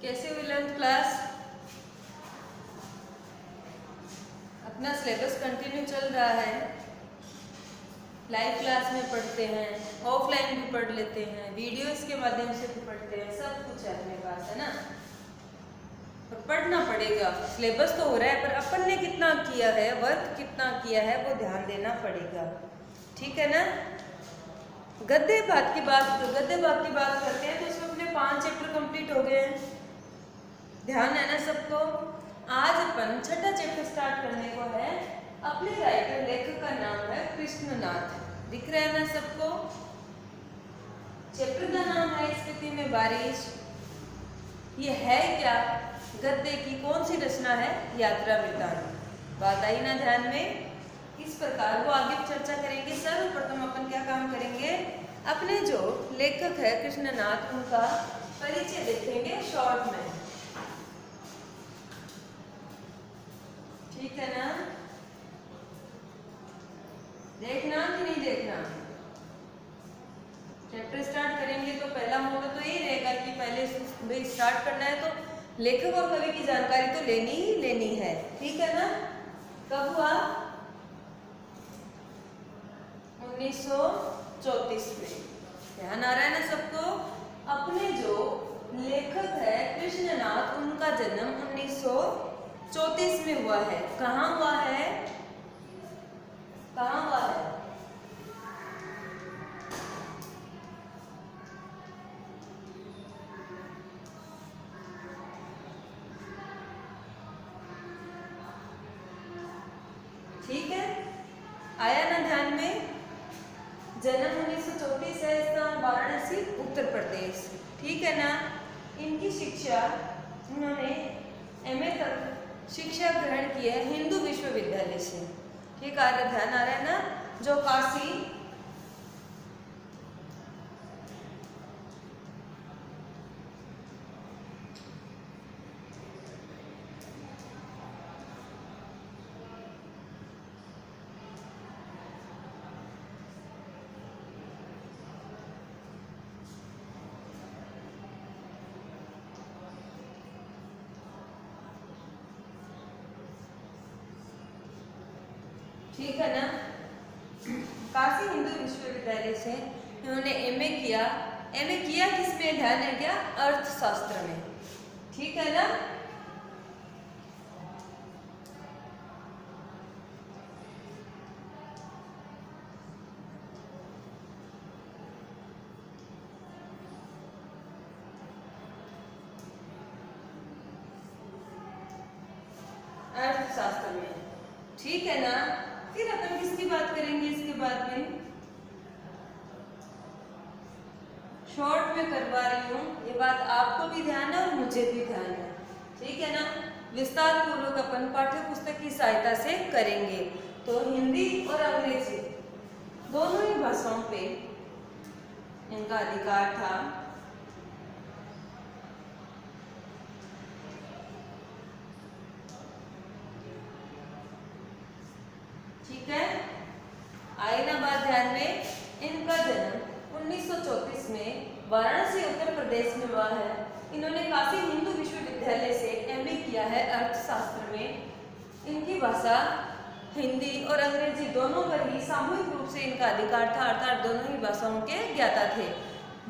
कैसे हुई 11th class? अपना सिलेबस कंटिन्यू चल रहा है। लाइव क्लास में पढ़ते हैं, ऑफलाइन भी पढ़ लेते हैं, वीडियोस के माध्यम से भी पढ़ते हैं, सब कुछ है अपने पास, है ना। और पढ़ना पड़ेगा। सिलेबस तो हो रहा है पर अपन ने कितना किया है, वर्क कितना किया है, वो ध्यान देना पड़ेगा। ठीक है ना। गद्य भाग की बात करते हैं तो इसमें अपने 5 चैप्टर कंप्लीट हो गए हैं। ध्यान है ना सबको। आज अपन छठा चैप्टर स्टार्ट करने को है। अपने राइटर लेखक का नाम है कृष्णनाथ। दिख रहा है ना सबको। चैप्टर का नाम है स्थिति में बारिश। ये है क्या? गद्य की कौन सी रचना है? यात्रा वृत्तांत। बात आई ना ध्यान में। इस प्रकार वो आगे चर्चा करेंगे। सर्वप्रथम अपन क्या काम करेंगे, अपने जो लेखक है कृष्णनाथ उनका परिचय देखेंगे शॉर्ट में। ठीक है ना। देखना कि नहीं देखना। चैप्टर स्टार्ट करेंगे तो पहला मोड तो यही रहेगा कि पहले भाई स्टार्ट करना है तो लेखक और कवि की जानकारी तो लेनी ही लेनी है। ठीक है ना। कब हुआ? 1934 में। ध्यान आ रहा है ना सबको। अपने जो लेखक है कृष्णनाथ उनका जन्म 1934 में हुआ है। कहाँ हुआ है? कहाँ हुआ है? ठीक है, आया ना ध्यान में। जन्म 1934 है इसका, वाराणसी उत्तर प्रदेश। ठीक है ना। इनकी शिक्षा उन्होंने एमए तक शिक्षा ग्रहण की है हिंदू विश्वविद्यालय से। ठीक है, ध्यान आ रहा है ना। जो काशी ठीक है ना। काशी हिंदू विश्वविद्यालय से इन्होंने एमए किया। एमए किया किसमें? ध्यान है क्या? अर्थशास्त्र में। ठीक है ना। अर्थशास्त्र में। ठीक है ना। फिर अपन किसकी बात करेंगे इसके बाद में? शॉर्ट में करवा रही हूँ, ये बात आपको भी ध्यान है और मुझे भी ध्यान है। ठीक है ना। विस्तार पूर्वक अपन पाठ्य पुस्तक की सहायता से करेंगे। तो हिंदी और अंग्रेजी दोनों ही भाषाओं पे इनका अधिकार था। ठीक है, आए ना बात ध्यान में। इनका जन्म 1934 में वाराणसी उत्तर प्रदेश में हुआ है। इन्होंने काशी हिंदू विश्वविद्यालय से एमए किया है अर्थशास्त्र में। इनकी भाषा हिंदी और अंग्रेजी दोनों पर ही सामूहिक रूप से इनका अधिकार था, अर्थात दोनों ही भाषाओं के ज्ञाता थे।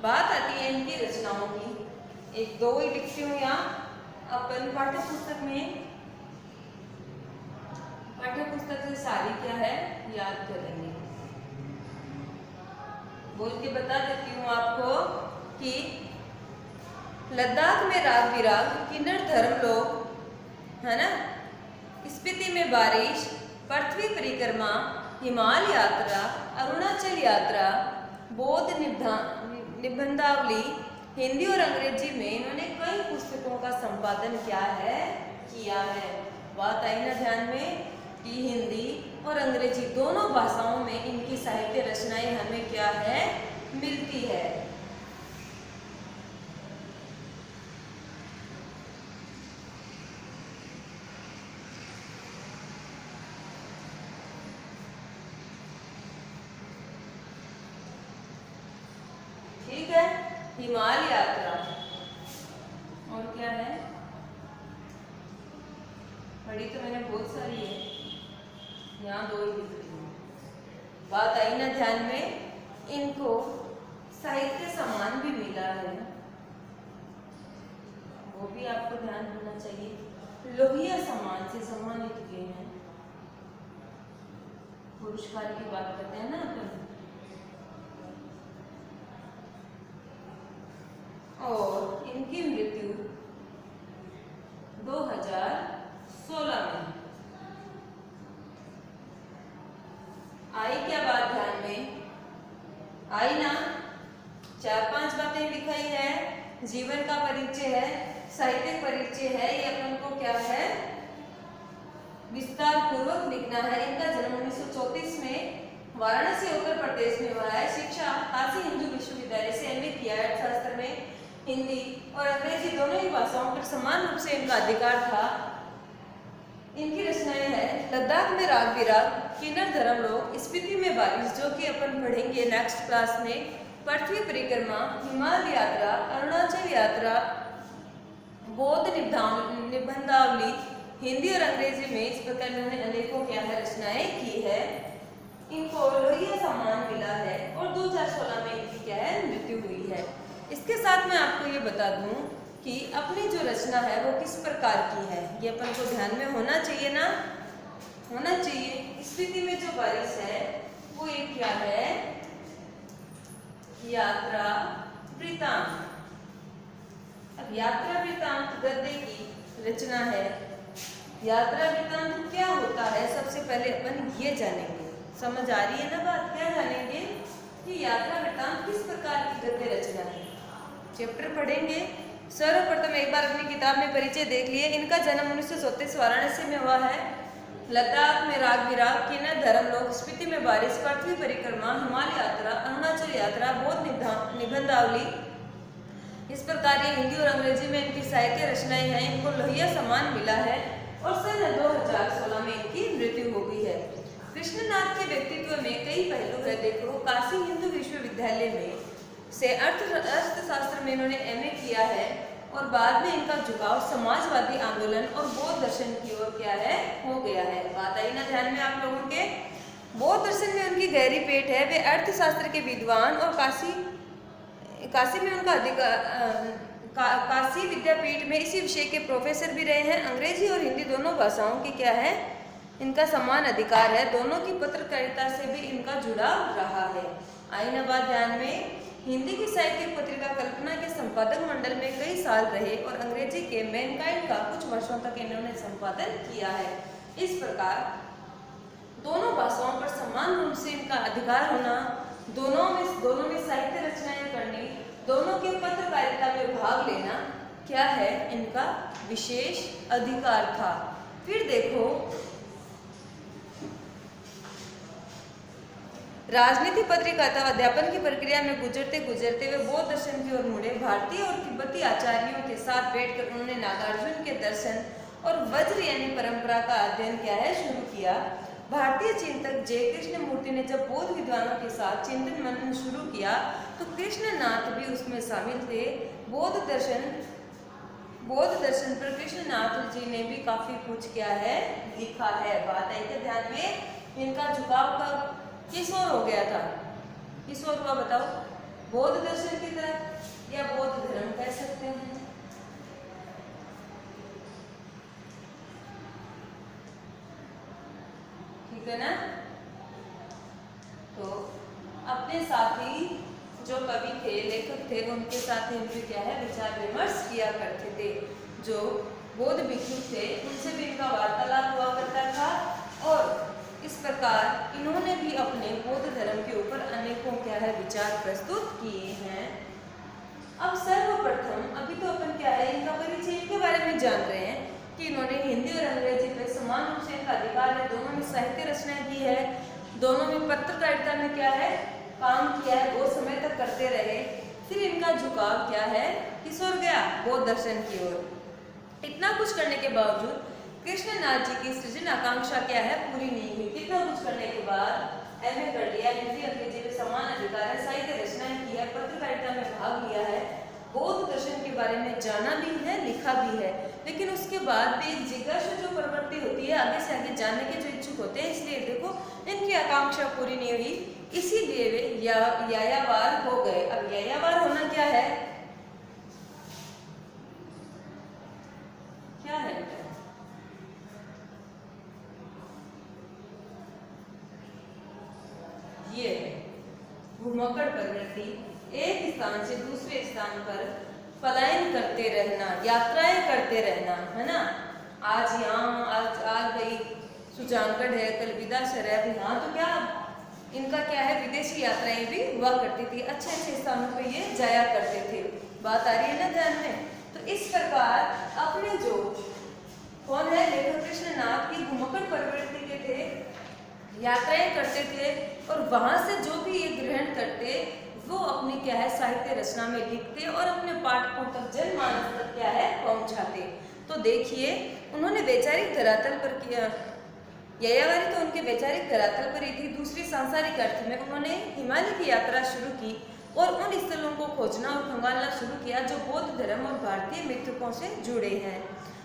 बात आती है इनकी रचनाओं की। एक दो ही लिखती हूँ यहाँ। अपन पाठ्य पुस्तक में, पाठ्य पुस्तक से सारी क्या है याद करेंगे। बोल के बता देती हूँ आपको कि लद्दाख में राग विराग, किन्नर धर्म लोग, है ना, स्पीति में बारिश, पृथ्वी परिक्रमा, हिमालय यात्रा, अरुणाचल यात्रा, बौद्ध निबंधावली, हिंदी और अंग्रेजी में इन्होंने कई पुस्तकों का संपादन किया है। बात आई ना ध्यान में कि हिंदी और अंग्रेजी दोनों भाषाओं में इनकी साहित्य रचनाएं हमें क्या है मिलती है। ठीक है। हिमालय यात्रा और क्या है, पढ़ी तो मैंने बहुत सारी है, यहाँ 2 ही लिख रही हूँ। बात आई ना ध्यान में, इनको साहित्य सम्मान भी मिला है, वो भी आपको ध्यान होना चाहिए। लोहिया सम्मान से सम्मानित किए हैं, पुरस्कार की बात करते हैं ना अपन। और इनकी मृत्यु 2016 में आई। क्या बात ध्यान में आई ना, 4-5 बातें लिखाई है, जीवन का परिचय है, साहित्यिक परिचय है, ये अपन को क्या है विस्तार पूर्वक लिखना है। इनका जन्म 1934 में वाराणसी उत्तर प्रदेश में हुआ है। शिक्षा काशी हिंदू विश्वविद्यालय से एमए किया है। अर्थशास्त्र में हिंदी और अंग्रेजी दोनों ही भाषाओं पर समान रूप से इनका अधिकार था। इनकी रचनाएं हैं लद्दाख में राग विराग, किन्नर धर्मलोक, स्पीति में बारिश, जो कि अपन पढ़ेंगे नेक्स्ट क्लास में, पृथ्वी परिक्रमा, हिमालय यात्रा, अरुणाचल यात्रा, बौद्ध निबंधावली, हिंदी और अंग्रेजी में। इस प्रकार इन्होंने अनेकों क्या है रचनाएं की है। इनको लोहिया सम्मान मिला है और 2016 में इनकी क्या है मृत्यु हुई है। इसके साथ मैं आपको ये बता दूं कि अपनी जो रचना है वो किस प्रकार की है, ये अपन को ध्यान में होना चाहिए ना, होना चाहिए। स्थिति में जो बारिश है वो एक क्या है, यात्रा वृतांत। अब यात्रा वृतांत गद्य की रचना है। यात्रा वृतांत क्या होता है, सबसे पहले अपन ये जानेंगे। समझ आ रही है ना बात, क्या जानेंगे कि यात्रा वृतांत किस प्रकार की गद्य रचना है। चैप्टर पढ़ेंगे। सर्वप्रथम एक बार अपनी किताब में परिचय देख लिए। इनका जन्म 1934 वाराणसी में हुआ है। लद्दाख में राग विराग, किन्नर धर्मलोक, स्पीति में बारिश, पृथ्वी परिक्रमा, हिमालय यात्रा, अरुणाचल यात्रा, बौद्ध निबंधावली, इस प्रकार ये हिंदी और अंग्रेजी में इनकी साहित्य रचनाएं हैं। इनको लोहिया सम्मान मिला है और सन 2016 में इनकी मृत्यु हो गई है। कृष्णनाथ के व्यक्तित्व में कई पहलू है। देखो, काशी हिंदू विश्वविद्यालय में से अर्थशास्त्र में इन्होंने एमए किया है और बाद में इनका झुकाव समाजवादी आंदोलन और बौद्ध दर्शन की ओर क्या है हो गया है। बात आई ना ध्यान में आप लोगों के। बौद्ध दर्शन में उनकी गहरी पेट है। वे अर्थशास्त्र के विद्वान और काशी में उनका काशी विद्यापीठ में इसी विषय के प्रोफेसर भी रहे हैं। अंग्रेजी और हिंदी दोनों भाषाओं की क्या है इनका समान अधिकार है। दोनों की पत्रकारिता से भी इनका जुड़ाव रहा है। आई ना बात ध्यान में। हिंदी की साहित्यिक पत्रिका कल्पना के संपादक मंडल में कई साल रहे और अंग्रेजी के मैनकाइंड का कुछ वर्षों तक इन्होंने संपादन किया है। इस प्रकार दोनों भाषाओं पर समान रूप से इनका अधिकार होना, दोनों में साहित्य रचनाएं करनी, दोनों के पत्रकारिता में भाग लेना क्या है इनका विशेष अधिकार था। फिर देखो, राजनीति पत्रकारिता अध्यापन की प्रक्रिया में गुजरते गुजरते वे बौद्ध दर्शन की ओर मुड़े। भारतीय और तिब्बती आचार्यों के साथ बैठकर उन्होंने नागार्जुन के दर्शन और वज्र यानी परंपरा का अध्ययन क्या है शुरू किया। भारतीय चिंतक जय कृष्ण मूर्ति ने जब बौद्ध विद्वानों के साथ चिंतन मनन शुरू किया तो कृष्णनाथ भी उसमें शामिल थे। बौद्ध दर्शन पर कृष्णनाथ जी ने भी काफी कुछ क्या है लिखा है। बात आई तो ध्यान में। इनका झुकाव कब किस ओर हो गया था, किस ओर हुआ बताओ, बौद्ध दर्शन की तरफ या बौद्ध धर्म कह सकते हैं। ठीक है ना। तो अपने साथी जो कवि थे, लेखक थे, उनके साथ इनके क्या है विचार विमर्श किया करते थे। जो बौद्ध भिक्षु थे उनसे भी इनका वार्तालाप हुआ करता था और इस प्रकार इन्होंने भी अपने बौद्ध धर्म के ऊपर अनेकों क्या है विचार प्रस्तुत किए हैं। अब सर्वप्रथम अभी तो अपन क्या है इनका परिचय के बारे में जान रहे हैं कि इन्होंने हिंदी और अंग्रेजी पे समान रूप से इनका अधिकार है। दोनों में साहित्य रचनाएं की है, दोनों में पत्रकारिता में क्या है काम किया है, बहुत समय तक करते रहे। फिर इनका झुकाव क्या है किस ओर गया, बौद्ध दर्शन की ओर। इतना कुछ करने के बावजूद कृष्णनाथ जी की सृजन आकांक्षा क्या है पूरी नहीं हुई। कितना कुछ करने के बाद एमए कर लिया, हिंदी अंग्रेजी में समान अधिकार है, साहित्य रचनाएं की है, पत्रकारिता में भाग लिया है, बौद्ध दर्शन की के बारे में जाना भी है, लिखा भी है, लेकिन उसके बाद भी एक जिज्ञासु जो प्रवृत्ति होती है, आगे से आगे जानने के जो इच्छुक होते हैं, इसलिए देखो इनकी आकांक्षा पूरी नहीं हुई, इसीलिए वे यायावार हो गए। अब यायावार होना क्या है? क्या है बेटा? ये है घुमक्कड़ प्रवृत्ति, एक स्थान से दूसरे स्थान पर पलायन करते रहना, यात्राएं करते रहना, है ना। आज यहाँ, आज भाई सुजानगढ़ है, कल विदाशर है, अभी यहाँ तो क्या इनका क्या है, विदेशी यात्राएं भी हुआ करती थी, अच्छे अच्छे स्थानों पे ये जाया करते थे। बात आ रही है ना ध्यान में? तो इस प्रकार अपने जो कौन है, लेखक कृष्णनाथ की घुमक्कड़ प्रवृत्ति के थे, यात्राएं करते थे और वहां से जो भी ये ग्रहण करते वो अपनी क्या है, साहित्य रचना में लिखते और अपने पाठकों तक, जनमानस तक क्या है, पहुंचाते। तो देखिए उन्होंने वैचारिक धरातल पर किया, यायावारी तो उनके वैचारिक धरातल पर ही थी, दूसरी सांसारिक अर्थ में उन्होंने हिमालय की यात्रा शुरू की और उन स्थलों को खोजना और खंगालना शुरू किया जो बौद्ध धर्म और भारतीय मित्रकों से जुड़े हैं।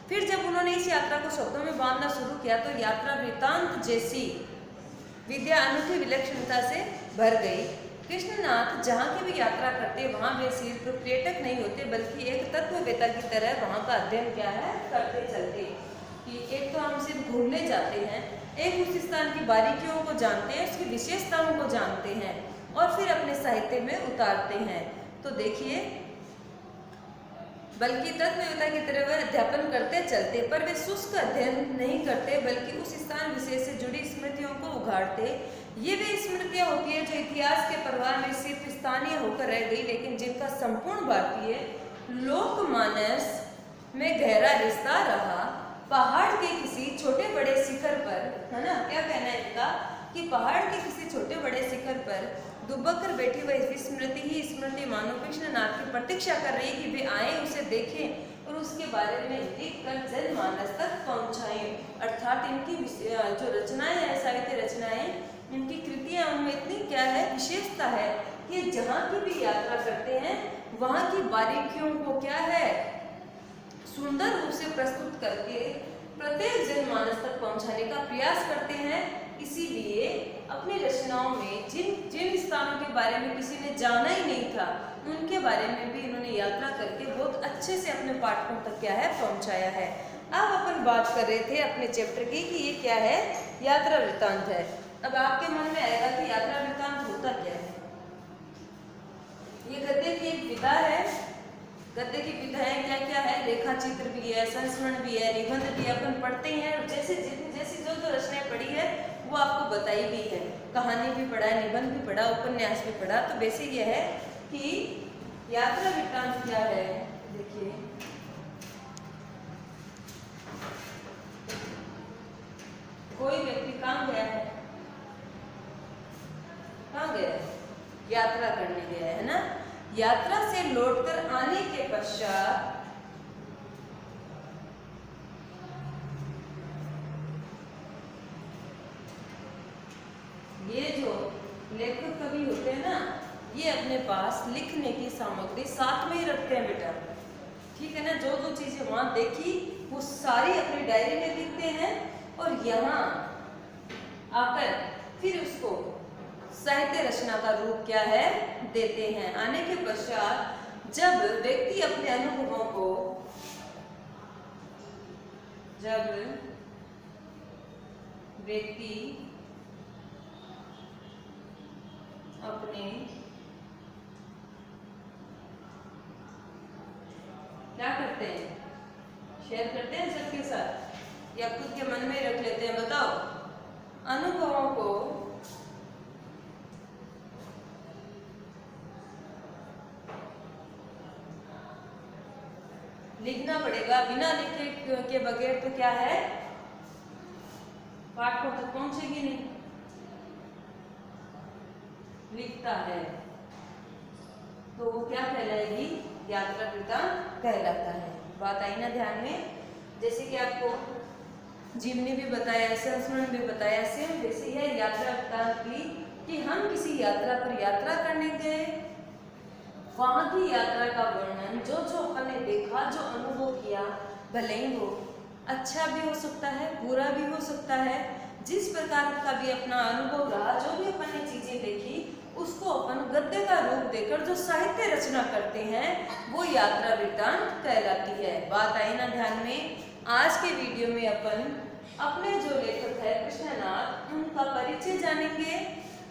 फिर जब उन्होंने इस यात्रा को शब्दों में बांधना शुरू किया तो यात्रा वृत्तांत जैसी विद्या अनूठी विलक्षणता से भर गई। कृष्णनाथ जहाँ की भी यात्रा करते वहाँ वे सिर्फ पर्यटक नहीं होते बल्कि एक तत्ववेत्ता की तरह वहाँ का अध्ययन क्या है, करते चलते। कि एक तो हम सिर्फ घूमने जाते हैं, एक उस स्थान की बारीकियों को जानते हैं, उसकी विशेषताओं को जानते हैं और फिर अपने साहित्य में उतारते हैं। तो देखिए बल्कि तत्ववेत्ता की तरह वे अध्यापन करते चलते, पर वे शुष्क अध्ययन नहीं करते बल्कि उस स्थान विशेष से जुड़ी स्मृतियों को उघाड़ते। ये वे स्मृतियां होती है जो इतिहास के प्रवाह में सिर्फ स्थानीय होकर रह गई, लेकिन जिनका संपूर्ण भारतीय लोकमानस में गहरा रिश्ता रहा। पहाड़ के किसी छोटे बड़े शिखर पर, है ना, क्या कहना है इनका, कि पहाड़ के किसी छोटे बड़े शिखर पर दुबक कर बैठी हुई स्मृति ही स्मृति मानो कृष्णनाथ की प्रतीक्षा कर रही कि वे आए, उसे देखें और उसके बारे में लिख कर जनमानस तक पहुंचाएं। अर्थात इनकी जो रचनाएं हैं, साहित्य रचनाएं, इनकी कृतियां, उनमें इतनी क्या है, विशेषता है कि जहाँ की भी यात्रा करते हैं वहाँ की बारीकियों को क्या है, सुंदर रूप से प्रस्तुत करके प्रत्येक जनमानस तक पहुंचाने का प्रयास करते हैं। इसीलिए अपनी रचनाओं में जिन स्थानों के बारे में किसी ने जाना ही नहीं था, उनके बारे में भी इन्होंने यात्रा करके बहुत अच्छे से अपने पाठकों तक क्या है, पहुंचाया है। अब अपन बात कर रहे थे अपने चैप्टर की कि ये क्या है, यात्रा वृत्तांत है। अब आपके मन में आएगा कि यात्रा वृत्तांत होता क्या है। ये गद्य की एक विधा है। गद्य की विधाएं क्या क्या है, रेखा चित्र भी है, संस्मरण भी है, निबंध भी अपन पढ़ते हैं और जैसे जो रचनाएं पढ़ी है वो आपको बताई भी है, कहानी भी पढ़ा है, निबंध भी पढ़ा, उपन्यास भी पढ़ा। तो बेसिक यह है कि यात्रा वृत्तांत क्या है। देखिए कोई व्यक्ति कहाँ गया है, कहाँ गया है, यात्रा करने गया है ना। यात्रा से लौटकर आने के पश्चात ये जो लेखक कवि होते हैं ना, ये अपने पास लिखने की सामग्री साथ में ही रखते हैं बेटा, ठीक है ना। जो जो चीजें वहां देखी वो सारी अपनी डायरी में लिखते हैं और यहाँ आकर फिर उसको साहित्य रचना का रूप क्या है, देते हैं। आने के पश्चात जब व्यक्ति अपने अनुभवों को, जब व्यक्ति अपने क्या करते हैं, शेयर करते हैं सबके साथ या खुद के मन में रख लेते हैं, बताओ। अनुभवों को लिखना पड़ेगा, बिना लिखे के बगैर तो क्या है, पाठकों तक पहुंचेगी नहीं। लिखता है तो वो क्या कहलाएगी, यात्रा वृत्तांत कहलाता है। बात आई ना ध्यान में। जैसे कि आपको जीवनी भी बताया, संस्मरण भी बताया, सेम वैसे है यात्रा वृत्तांत भी, कि हम किसी यात्रा पर यात्रा करने गए वहाँ की यात्रा का वर्णन, जो जो अपन ने देखा, जो अनुभव किया, भले ही वो अच्छा भी हो सकता है, बुरा भी हो सकता है, जिस प्रकार का भी अपना अनुभव रहा, जो भी अपन ने चीजें देखी, उसको अपन गद्य का रूप देकर जो साहित्य रचना करते हैं वो यात्रा वृत्तांत कहलाती है। बात आई ना ध्यान में। आज के वीडियो में अपन अपने जो लेखक है कृष्णनाथ, उनका परिचय जानेंगे।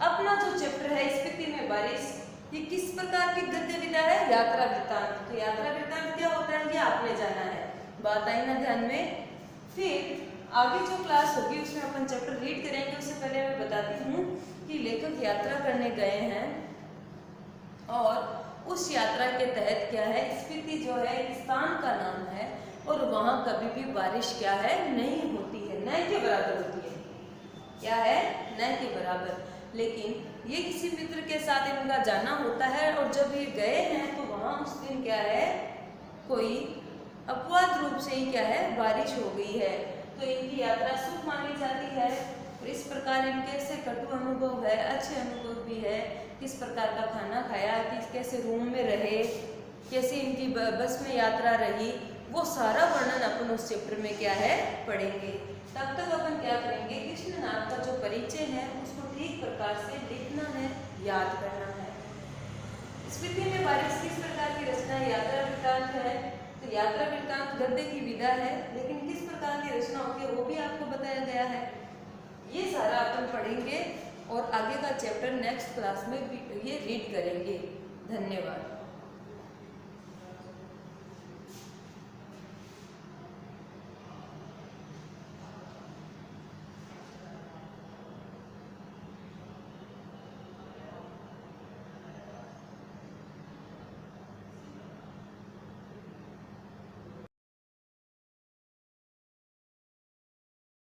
अपना जो चैप्टर है स्पीति में बारिश, ये किस प्रकार की गद्य विधा है? यात्रा वृत्तांत। तो यात्रा वृत्तांत क्या होता है ये आपने जाना है। बात आई ना ध्यान में। फिर आगे जो क्लास होगी उसमें अपन चैप्टर रीड करेंगे। उससे पहले मैं बताती हूँ कि लेखक यात्रा करने गए हैं और उस यात्रा के तहत क्या है, स्पीति जो है स्थान का नाम है और वहाँ कभी भी बारिश क्या है नहीं होती है, न के बराबर होती है। क्या है? न के बराबर। लेकिन ये किसी मित्र के साथ इनका जाना होता है और जब ये गए हैं तो वहाँ उस दिन क्या है, कोई अपवाद रूप से ही क्या है, बारिश हो गई है। तो इनकी यात्रा शुभ मानी जाती है। और इस प्रकार इनके से कटु अनुभव है, अच्छे अनुभव भी है, किस प्रकार का खाना खाया, किस कैसे रूम में रहे, कैसे इनकी बस में यात्रा रही, वो सारा वर्णन अपन उस चैप्टर में क्या है पढ़ेंगे। तब तक अपन क्या करेंगे, कृष्णनाथ का जो परिचय है उसको ठीक प्रकार से लिखना है, याद करना है। स्पीति में बारिश किस प्रकार की रचना यात्रा वृत्तांत है। तो यात्रा वृत्तांत गद्य की विधा है, लेकिन किस प्रकार की रचना होती है वो भी आपको बताया गया है। ये सारा अपन पढ़ेंगे और आगे का चैप्टर नेक्स्ट क्लास में ये रीड करेंगे। धन्यवाद।